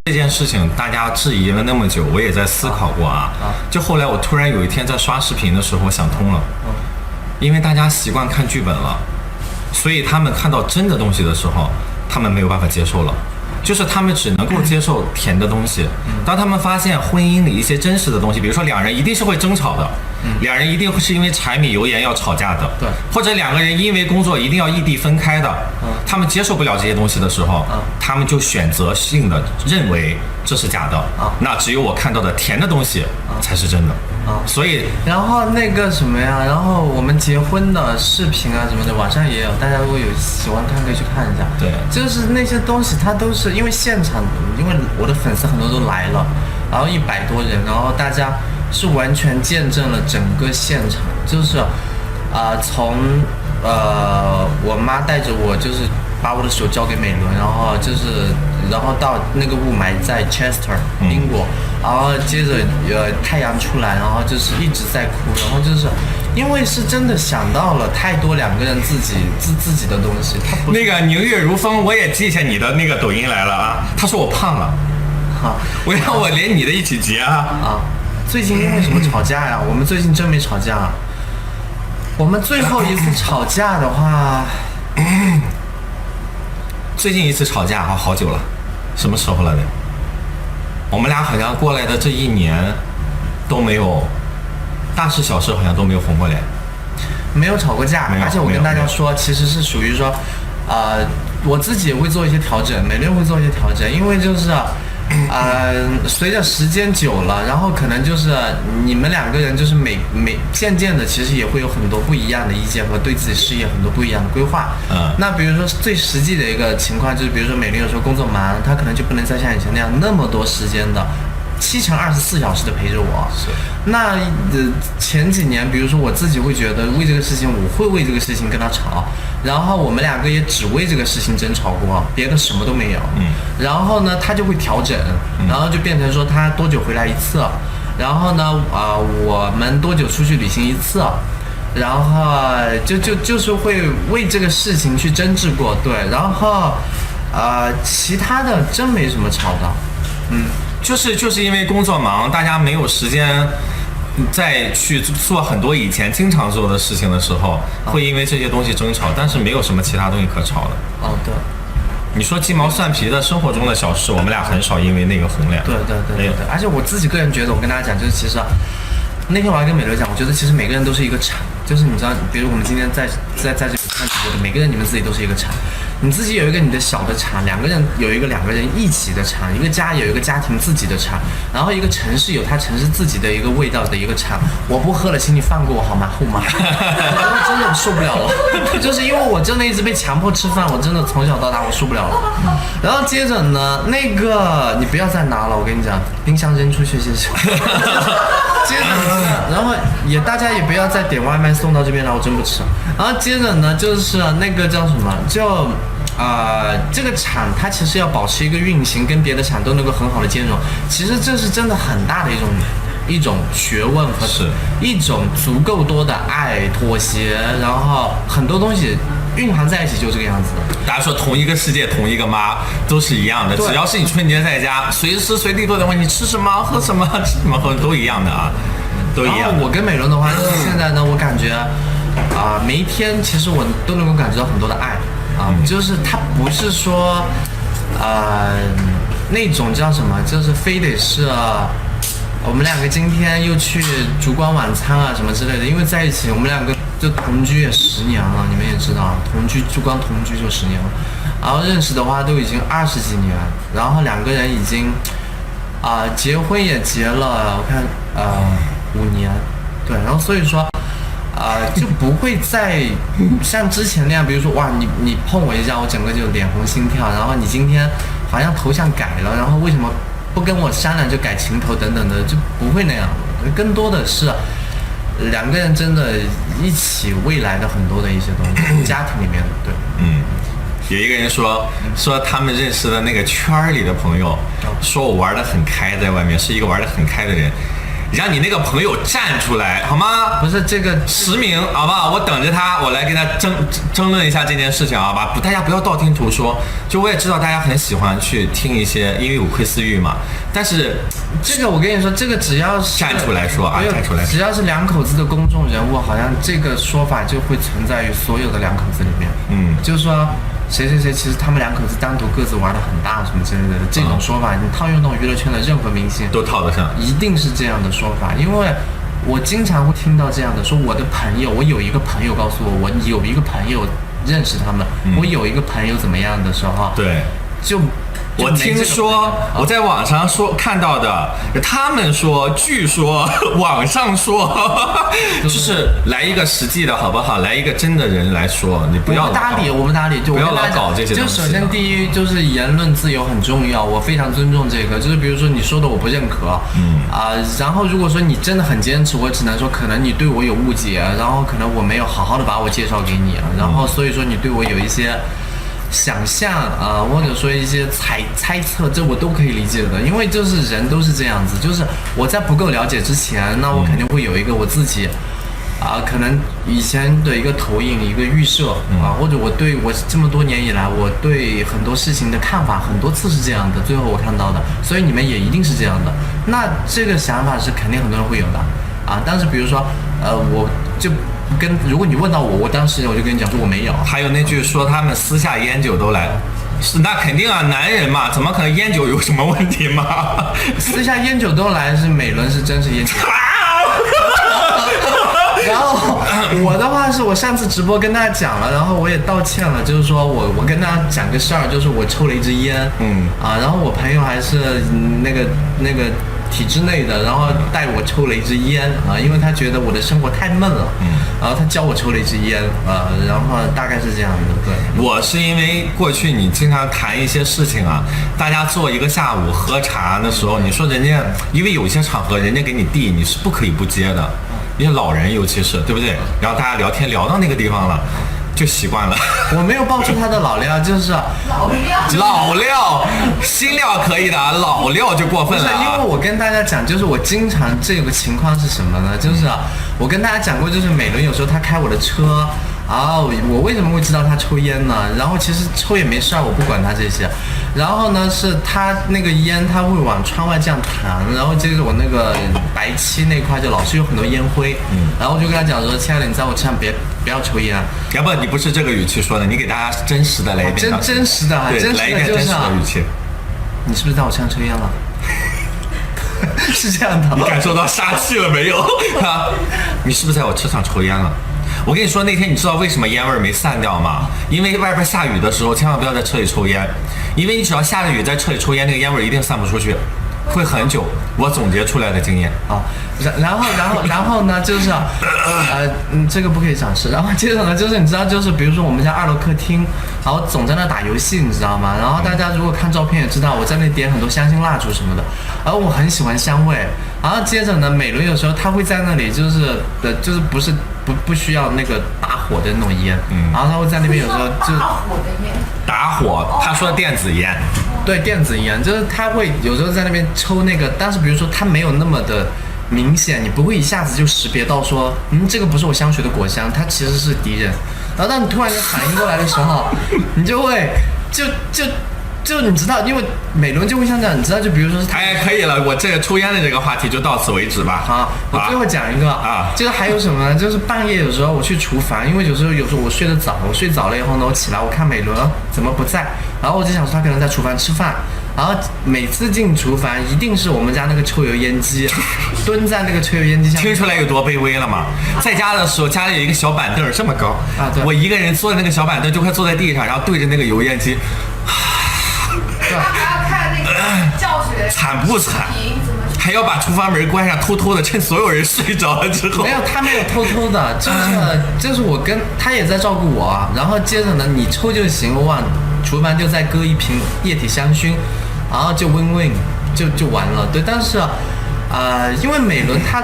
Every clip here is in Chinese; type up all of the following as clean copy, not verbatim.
这件事情大家质疑了那么久，我也在思考过啊。就后来我突然有一天在刷视频的时候，我想通了，因为大家习惯看剧本了，所以他们看到真的东西的时候，他们没有办法接受了。就是他们只能够接受甜的东西，当他们发现婚姻里一些真实的东西，比如说两人一定是会争吵的，两人一定是因为柴米油盐要吵架的，对，或者两个人因为工作一定要异地分开的，他们接受不了这些东西的时候，他们就选择性的认为这是假的，那只有我看到的甜的东西才是真的。所以，然后那个什么呀，然后我们结婚的视频啊什么的，网上也有，大家如果有喜欢看可以去看一下。对，就是那些东西，它都是因为现场，因为我的粉丝很多都来了，然后100多人，然后大家是完全见证了整个现场，就是从我妈带着我，就是把我的手交给美伦，然后到那个雾霾在 Chester 英国，然后接着太阳出来，然后就是一直在哭，然后就是因为是真的想到了太多两个人自己的东西。那个宁月如风，我也记下你的那个抖音来了啊，他说我胖了，我让我连你的一起截啊。最近因为什么吵架呀？我们最近真没吵架。我们最后一次吵架的话，最近一次吵架好久了，什么时候了呢？我们俩好像过来的这1年都没有，大事小事好像都没有红过脸，没有吵过架。而且我跟大家说，其实是属于说，我自己也会做一些调整，美伦会做一些调整，因为就是。随着时间久了，然后可能就是你们两个人就是渐渐的，其实也会有很多不一样的意见和对自己事业很多不一样的规划。那比如说最实际的一个情况就是，比如说美伦有时候工作忙，她可能就不能再像以前那样那么多时间的7乘24小时的陪着我。是。那前几年，比如说我自己会觉得为这个事情，我会为这个事情跟他吵，然后我们两个也只为这个事情争吵过，别的什么都没有。然后呢，他就会调整，然后就变成说他多久回来一次，然后呢，我们多久出去旅行一次，然后就是会为这个事情去争执过，对，然后其他的真没什么吵的，就是因为工作忙，大家没有时间再去做很多以前经常做的事情的时候，会因为这些东西争吵，但是没有什么其他东西可吵的。对。你说鸡毛蒜皮的生活中的小事，我们俩很少因为那个红脸。对。而且我自己个人觉得，我跟大家讲，就是其实那天我还跟美乐讲，我觉得其实每个人都是一个场，就是你知道，比如我们今天在这里看直播的每个人，你们自己都是一个场。你自己有一个你的小的场，两个人有一个两个人一起的场，一个家有一个家庭自己的场，然后一个城市有它城市自己的一个味道的一个场。我不喝了，请你放过我好吗，后妈？我真的受不了了，就是因为我真的一直被强迫吃饭，我真的从小到大我受不了了。然后接着呢，那个你不要再拿了，我跟你讲，冰箱扔出去谢谢。接着呢，然后大家也不要再点外卖送到这边来，我真不吃。然后接着呢，就是那个叫什么，这个厂它其实要保持一个运行，跟别的厂都能够很好的兼容。其实这是真的很大的一种学问和一种足够多的爱妥协，然后很多东西蕴含在一起就这个样子的。大家说同一个世界同一个妈都是一样的，只要是你春节在家，随时随地都在问你吃什么喝什么吃什么喝，都一样的啊，都一样。然后我跟美伦的话，现在呢，我感觉每一天其实我都能够感觉到很多的爱就是它不是说那种叫什么，就是非得是我们两个今天又去烛光晚餐啊什么之类的，因为在一起我们两个就同居也10年了，你们也知道，烛光同居就10年了，然后认识的话都已经20几年，然后两个人已经结婚也结了，我看5年，对，然后所以说就不会再像之前那样，比如说哇你碰我一下，我整个就脸红心跳，然后你今天好像头像改了，然后为什么不跟我商量就改情头等等的，就不会那样，更多的是两个人真的一起未来的很多的一些东西，家庭里面的，对，有一个人说他们认识的那个圈里的朋友，说我玩得很开，在外面是一个玩得很开的人。让你那个朋友站出来好吗？不是这个实名好不好？我等着他，我来跟他争论一下这件事情好吧？大家不要道听途说。就我也知道大家很喜欢去听一些因为有窥私欲嘛，但是这个我跟你说，这个只要是站出来说啊，站出来，只要是两口子的公众人物，好像这个说法就会存在于所有的两口子里面。就是说谁谁谁其实他们两口子单独各自玩得很大什么之类的这种说法，你套用到娱乐圈的任何明星都套得上，一定是这样的说法。因为我经常会听到这样的说，我的朋友，我有一个朋友告诉我，我有一个朋友认识他们，我有一个朋友怎么样的时候，对，我听说，我在网上看到的，他们说，据说，网上说，就是来一个实际的好不好？来一个真的人来说，你不要我不搭理，就不要老搞这些东西。就首先第一就是言论自由很重要，我非常尊重这个。就是比如说你说的我不认可，然后如果说你真的很坚持，我只能说可能你对我有误解，然后可能我没有好好的把我介绍给你，然后所以说你对我有一些想象或者说一些猜测，这我都可以理解的，因为就是人都是这样子，就是我在不够了解之前，那我肯定会有一个我自己可能以前的一个投影，一个预设或者我对我这么多年以来，我对很多事情的看法很多次是这样的，最后我看到的，所以你们也一定是这样的。那这个想法是肯定很多人会有的但是比如说我就如果你问到我当时我就跟你讲说我没有。还有那句说他们私下烟酒都来，是那肯定啊，男人嘛，怎么可能烟酒有什么问题嘛？私下烟酒都来是美伦是真是烟酒。然后我的话是我上次直播跟大家讲了，然后我也道歉了，就是说我跟大家讲个事儿，就是我抽了一支烟，然后我朋友还是那个体制内的，然后带我抽了一支烟因为他觉得我的生活太闷了，然后他教我抽了一支烟然后大概是这样的。对，我是因为过去你经常谈一些事情大家坐一个下午喝茶的时候，你说人家因为有些场合人家给你递，你是不可以不接的，因为老人尤其是对不对？然后大家聊天聊到那个地方了，就习惯了。我没有爆出他的老料，就是老料，新料可以的，老料就过分了。不是，因为我跟大家讲，就是我经常这个情况是什么呢？就是我跟大家讲过，就是美伦有时候他开我的车我为什么会知道他抽烟呢？然后其实抽也没事我不管他这些。然后呢，是他那个烟他会往窗外这样弹，然后接着我那个白漆那块就老是有很多烟灰，然后我就跟他讲说，亲爱的，你在我车上不要抽烟。要不你不是这个语气说的，你给大家真实的来一遍。真实的，对，真实的来一遍真实的语气。你是不是在我车上抽烟了？是这样的。你感受到杀气了没有？你是不是在我车上抽烟了？我跟你说，那天你知道为什么烟味没散掉吗？因为外边下雨的时候，千万不要在车里抽烟，因为你只要下了雨在车里抽烟，那个烟味一定散不出去，会很久。我总结出来的经验然后呢，就是这个不可以展示。然后接着呢，就是你知道，就是比如说我们家2楼客厅，然后总在那打游戏，你知道吗？然后大家如果看照片也知道，我在那点很多香薰蜡烛什么的，然后我很喜欢香味。然后接着呢，美伦有时候他会在那里，就是不需要那个打火的那种烟，然后他会在那边有时候就打火，他说电子烟，对，电子烟，就是他会有时候在那边抽那个，但是比如说他没有那么的明显，你不会一下子就识别到说，这个不是我香水的果香，它其实是敌人。然后当你突然间反应过来的时候，你就会就你知道，因为美伦就会像这样，你知道，就比如说可以了，我这个抽烟的这个话题就到此为止吧。好，我最后讲一个就是还有什么呢？就是半夜有时候我去厨房，因为有时候我睡得早，我睡早了以后呢，我起来我看美伦怎么不在，然后我就想说他可能在厨房吃饭，然后每次进厨房一定是我们家那个抽油烟机，蹲在那个抽油烟机上。听出来有多卑微了吗？在家的时候，家里有一个小板凳这么高对，我一个人坐在那个小板凳就快坐在地上，然后对着那个油烟机。他还要看那个教学，惨不惨？还要把厨房门关上，偷偷的趁所有人睡着了之后。没有，他没有偷偷的，就是我跟他也在照顾我，然后接着呢，你抽就行，我往厨房就再搁一瓶液体香薰，然后就win就完了。对，但是因为美伦他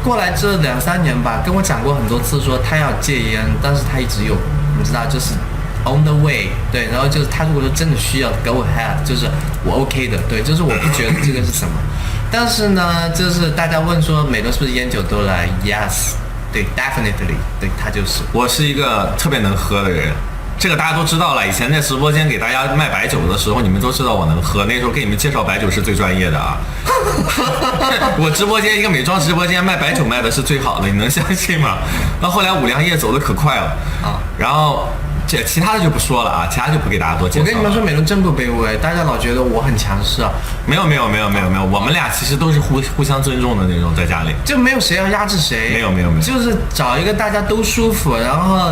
过来这2-3年吧，跟我讲过很多次说他要戒烟，但是他一直有，你知道，就是。On the way， 对，然后就是他如果说真的需要 go ahead， 就是我 OK 的，对，就是我不觉得这个是什么。但是呢，就是大家问说美伦是不是烟酒都来 ？Yes， 对 ，definitely， 对他就是。我是一个特别能喝的人。这个大家都知道了，以前在直播间给大家卖白酒的时候，你们都知道我能喝。那时候给你们介绍白酒是最专业的啊。我直播间一个美妆直播间卖白酒卖的是最好的，你能相信吗？那后来五粮液走的可快了啊。然后这其他的就不说了啊，其他就不给大家多介绍了。我跟你们说，美伦真不卑微，大家老觉得我很强势啊。没有，我们俩其实都是互相尊重的那种，在家里就没有谁要压制谁。没有，就是找一个大家都舒服，然后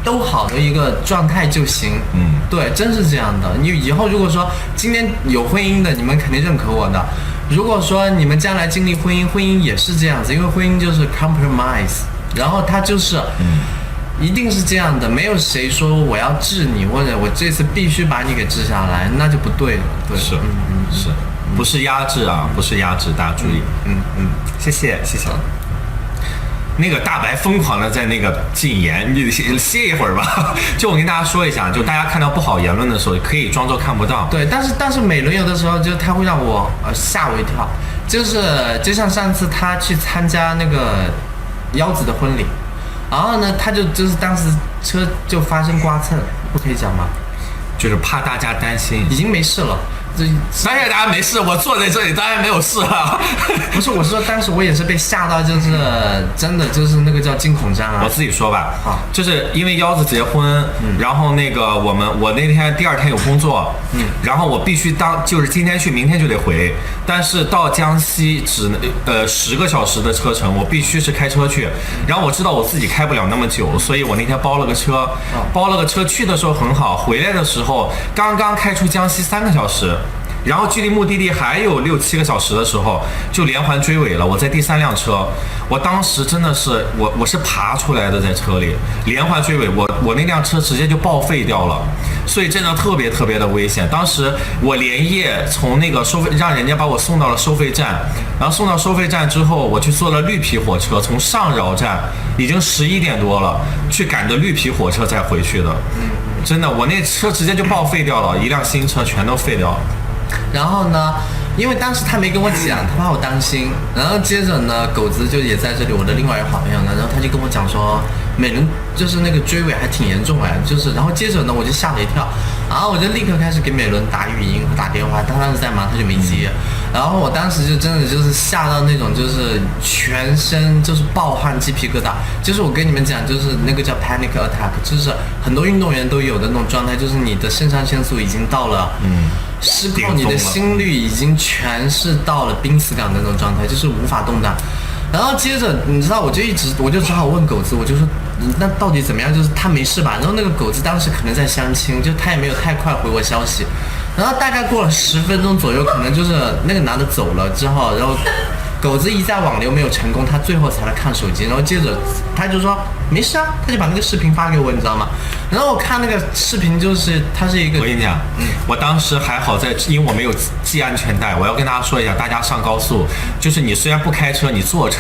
都好的一个状态就行。对，真是这样的。你以后如果说今天有婚姻的，你们肯定认可我的。如果说你们将来经历婚姻，婚姻也是这样子，因为婚姻就是 compromise， 然后它就是一定是这样的，没有谁说我要治你，或者我这次必须把你给治下来，那就不对了。对，是，不是压制啊，不是压制，大家注意。谢谢。那个大白疯狂的在那个禁言，你歇一会儿吧。就我跟大家说一下，就大家看到不好言论的时候，可以装作看不到。对，但是美伦有的时候就他会让我吓我一跳，就像上次他去参加那个腰子的婚礼，然后呢，他就是当时车就发生刮蹭，不可以讲吗？就是怕大家担心，已经没事了。当然大家没事，我坐在这里当然没有事了。不是，我是说当时我也是被吓到，就是真的就是那个叫惊恐症啊。我自己说吧，就是因为腰子结婚，然后那个我那天第二天有工作，然后我必须就是今天去，明天就得回，但是到江西只10个小时的车程，我必须是开车去。然后我知道我自己开不了那么久，所以我那天包了个车，去的时候很好，回来的时候刚刚开出江西3个小时。然后距离目的地还有6、7个小时的时候，就连环追尾了。我在第3辆车，我当时真的是我是爬出来的，在车里连环追尾，我那辆车直接就报废掉了，所以真的特别特别的危险。当时我连夜从那个让人家把我送到了收费站，然后送到收费站之后，我去坐了绿皮火车，从上饶站已经11点多了，去赶着绿皮火车再回去的。真的，我那车直接就报废掉了，一辆新车全都废掉了。然后呢，因为当时他没跟我讲，他怕我担心。然后接着呢，狗子就也在这里，我的另外一个好朋友呢，然后他就跟我讲说，美伦就是那个追尾还挺严重哎，然后接着呢，我就吓了一跳，然后我就立刻开始给美伦打语音和打电话，他当时在忙，他就没接。然后我当时就真的就是吓到那种，就是全身就是暴汗、鸡皮疙瘩，就是我跟你们讲，就是那个叫 panic attack， 就是很多运动员都有的那种状态，就是你的肾上腺素已经到了失控，你的心率已经全是到了濒死感的那种状态，就是无法动弹。然后接着你知道，我就只好问狗子，我就说那到底怎么样？就是他没事吧？然后那个狗子当时可能在相亲，就他也没有太快回我消息。然后大概过了10分钟左右，可能就是那个男的走了之后，然后狗子一再挽留没有成功，他最后才来看手机，然后接着他就说没事啊，他就把那个视频发给我，你知道吗？然后我看那个视频，就是他是一个，我跟你讲，我当时还好因为我没有系安全带。我要跟大家说一下，大家上高速，就是你虽然不开车，你坐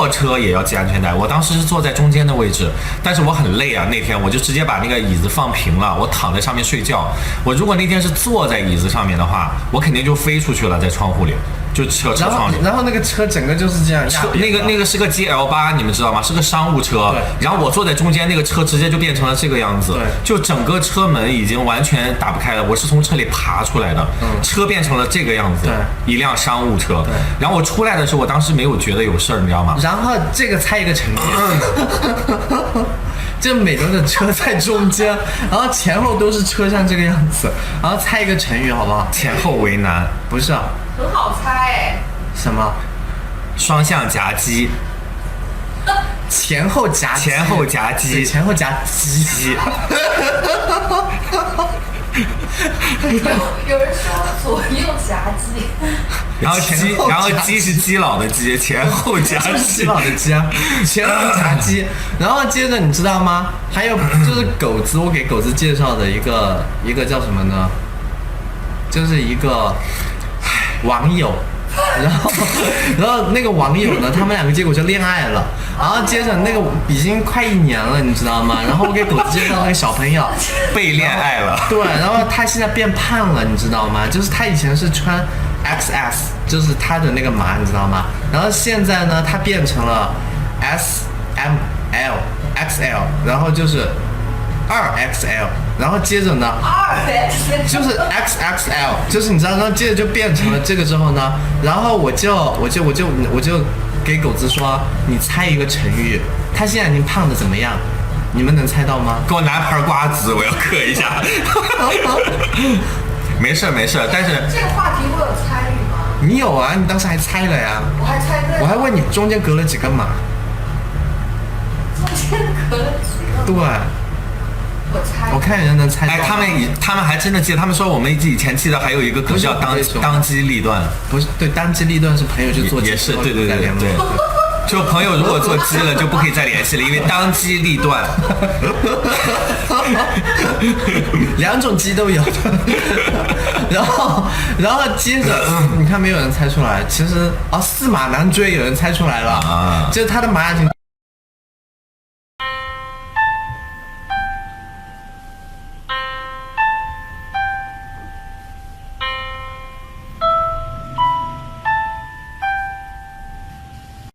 车也要系安全带。我当时是坐在中间的位置，但是我很累啊，那天我就直接把那个椅子放平了，我躺在上面睡觉。我如果那天是坐在椅子上面的话，我肯定就飞出去了，在窗户里。就车窗里，然后那个车整个就是这样，那个是个 GL8，你们知道吗？是个商务车。对。然后我坐在中间，那个车直接就变成了这个样子。对。就整个车门已经完全打不开了，我是从车里爬出来的。车变成了这个样子。对。一辆商务车。对。然后我出来的时候，我当时没有觉得有事儿，你知道吗？然后这个猜一个成语。这美伦的车在中间，然后前后都是车像这个样子，然后猜一个成语好不好？前后为难。不是啊。很好猜哎。什么？双向夹击。前后夹击。前后夹击。前后夹击。有人说左右夹击。然后鸡是基佬的鸡，前后夹击。基佬的鸡啊，前后夹击。然后接着你知道吗？还有就是狗子，我给狗子介绍的一个叫什么呢？就是一个网友。然后那个网友呢，他们2个结果就恋爱了，然后接着那个已经快1年了，你知道吗？然后我给狗子介绍那个小朋友被恋爱了，对，然后他现在变胖了，你知道吗？就是他以前是穿 XS，就是它的那个码，你知道吗？然后现在呢，它变成了 SML、XL，然后就是2XL，然后接着呢2X 就是 XXL，就是你知道，然后接着就变成了这个之后呢，然后我就给狗子说，你猜一个成语，他现在已经胖的怎么样？你们能猜到吗？给我拿盘瓜子，我要嗑一下。没事没事，但是这个话题我有参与吗？你有啊，你当时还猜了呀。我还猜对了，我还问你中间隔了几个码。中间隔了几个？对，我猜。我看人家能猜到。哎，他们还真的记得，他们说我们以前记得还有一个梗叫当机立断，不是对，当机立断是朋友去做也是对对对联络对。就朋友如果做鸡了，就不可以再联系了，因为当机立断。2种鸡都有。然后接着，你看没有人猜出来，其实4马难追有人猜出来了，就是他的马已经